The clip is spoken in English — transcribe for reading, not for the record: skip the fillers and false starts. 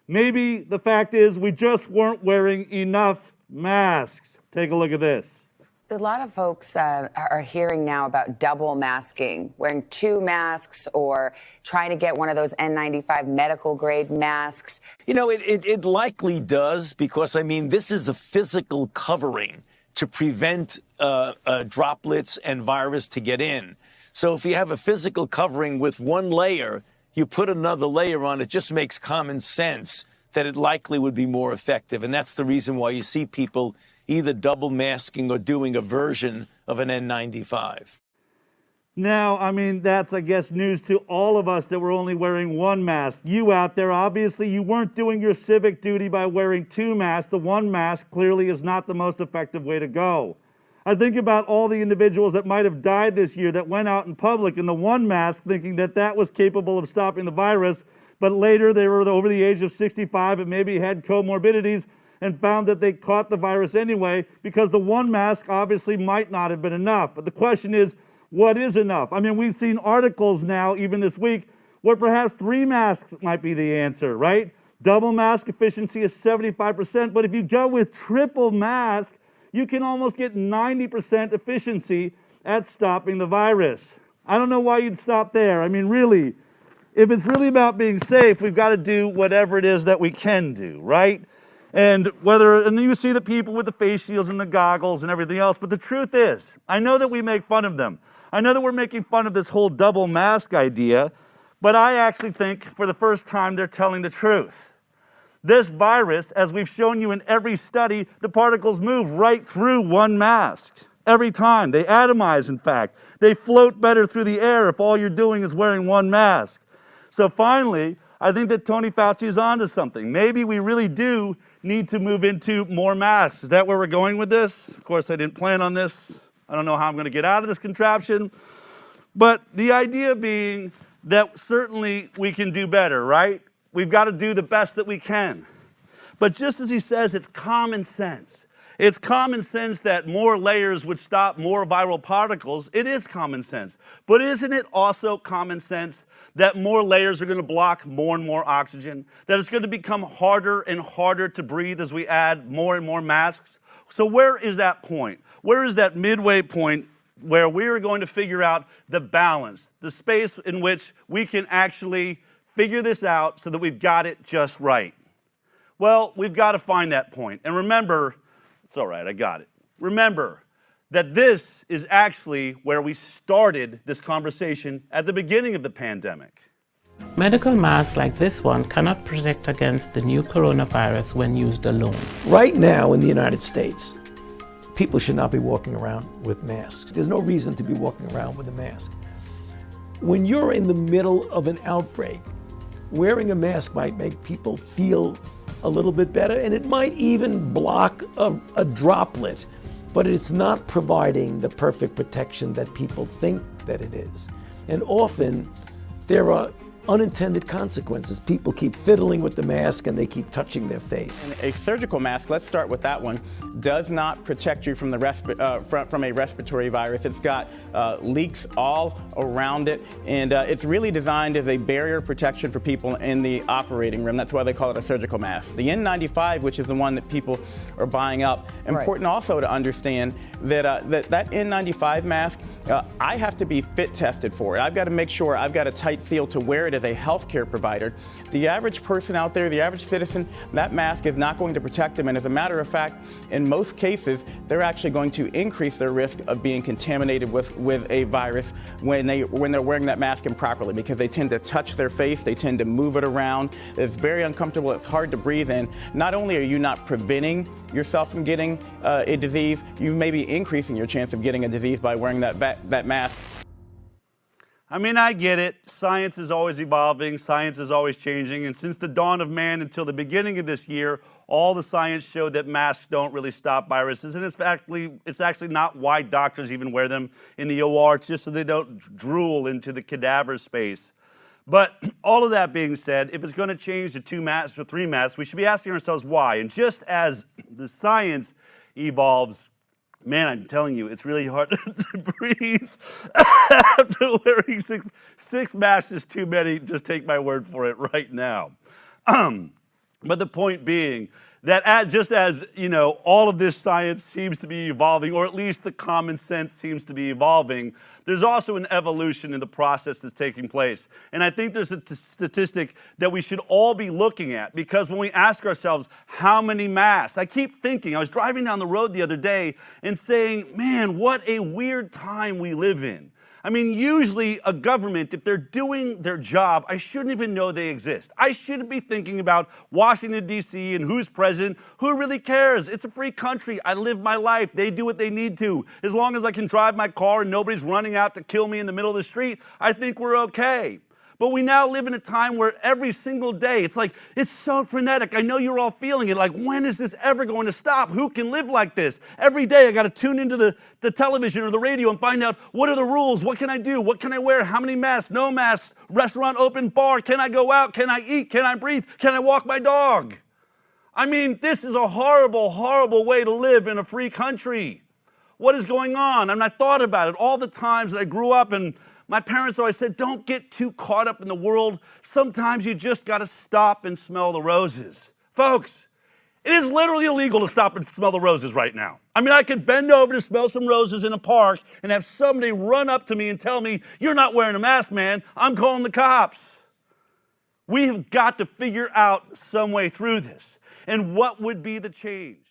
Maybe the fact is we just weren't wearing enough masks. Take a look at this. A lot of folks are hearing now about double masking, wearing 2 masks or trying to get one of those N95 medical grade masks. You know, it likely does because, I mean, this is a physical covering to prevent droplets and virus to get in. So if you have a physical covering with one layer, you put another layer on, it just makes common sense that it likely would be more effective. And that's the reason why you see people either double masking or doing a version of an N95. Now, I mean, that's, I guess, news to all of us that we're only wearing 1 mask. You out there, obviously, you weren't doing your civic duty by wearing 2 masks. The 1 mask clearly is not the most effective way to go. I think about all the individuals that might have died this year that went out in public in the 1 mask thinking that that was capable of stopping the virus, but later they were over the age of 65 and maybe had comorbidities and found that they caught the virus anyway because the 1 mask obviously might not have been enough. But the question is, what is enough? I mean, we've seen articles now, even this week, where perhaps 3 masks might be the answer, right? Double mask efficiency is 75%, but if you go with triple mask, you can almost get 90% efficiency at stopping the virus. I don't know why you'd stop there. I mean, really, if it's really about being safe, we've got to do whatever it is that we can do, right? And you see the people with the face shields and the goggles and everything else, but the truth is, I know that we make fun of them. I know that we're making fun of this whole double mask idea, but I actually think for the first time they're telling the truth. This virus, as we've shown you in every study, the particles move right through 1 mask. Every time. They atomize, in fact. They float better through the air if all you're doing is wearing 1 mask. So finally, I think that Tony Fauci is onto something. Maybe we really do need to move into more masks. Is that where we're going with this? Of course, I didn't plan on this. I don't know how I'm going to get out of this contraption. But the idea being that certainly we can do better, right? We've got to do the best that we can. But just as he says, it's common sense. It's common sense that more layers would stop more viral particles. It is common sense. But isn't it also common sense that more layers are going to block more and more oxygen? That it's going to become harder and harder to breathe as we add more and more masks? So where is that point? Where is that midway point where we are going to figure out the balance, the space in which we can actually figure this out so that we've got it just right? Well, we've got to find that point. And remember, it's all right, I got it. Remember that this is actually where we started this conversation at the beginning of the pandemic. Medical masks like this one cannot protect against the new coronavirus when used alone. Right now in the United States, people should not be walking around with masks. There's no reason to be walking around with a mask. When you're in the middle of an outbreak, wearing a mask might make people feel a little bit better, and it might even block a droplet, but it's not providing the perfect protection that people think that it is. And often there are unintended consequences. People keep fiddling with the mask and they keep touching their face. And a surgical mask, let's start with that one, does not protect you from from a respiratory virus. It's got leaks all around it, and it's really designed as a barrier protection for people in the operating room. That's why they call it a surgical mask. The N95, which is the one that people are buying up, important also to understand that that N95 mask, I have to be fit tested for it. I've got to make sure I've got a tight seal to wear it as a healthcare provider. The average person out there, the average citizen, that mask is not going to protect them. And as a matter of fact, in most cases, they're actually going to increase their risk of being contaminated with a virus when they're wearing that mask improperly, because they tend to touch their face, they tend to move it around. It's very uncomfortable, it's hard to breathe in. Not only are you not preventing yourself from getting a disease, you may be increasing your chance of getting a disease by wearing that mask. I mean, I get it. Science is always evolving. Science is always changing. And since the dawn of man until the beginning of this year, all the science showed that masks don't really stop viruses. And it's actually not why doctors even wear them in the OR. It's just so they don't drool into the cadaver space. But all of that being said, if it's going to change to 2 masks or 3 masks, we should be asking ourselves why. And just as the science evolves, man, I'm telling you, it's really hard to breathe after wearing six masks is too many. Just take my word for it right now. But the point being that just as, all of this science seems to be evolving, or at least the common sense seems to be evolving, there's also an evolution in the process that's taking place. And I think there's a statistic that we should all be looking at, because when we ask ourselves, how many masks? I keep thinking, I was driving down the road the other day and saying, man, what a weird time we live in. I mean, usually a government, if they're doing their job, I shouldn't even know they exist. I shouldn't be thinking about Washington, D.C. and who's president. Who really cares? It's a free country. I live my life. They do what they need to. As long as I can drive my car and nobody's running out to kill me in the middle of the street, I think we're okay. But we now live in a time where every single day, it's so frenetic. I know you're all feeling it. Like, when is this ever going to stop? Who can live like this? Every day I got to tune into the television or the radio and find out, what are the rules? What can I do? What can I wear? How many masks? No masks? Restaurant open? Bar? Can I go out? Can I eat? Can I breathe? Can I walk my dog? I mean, this is a horrible, horrible way to live in a free country. What is going on? And I thought about it all the times that I grew up, and my parents always said, don't get too caught up in the world. Sometimes you just got to stop and smell the roses. Folks, it is literally illegal to stop and smell the roses right now. I mean, I could bend over to smell some roses in a park and have somebody run up to me and tell me, you're not wearing a mask, man. I'm calling the cops. We have got to figure out some way through this. And what would be the change?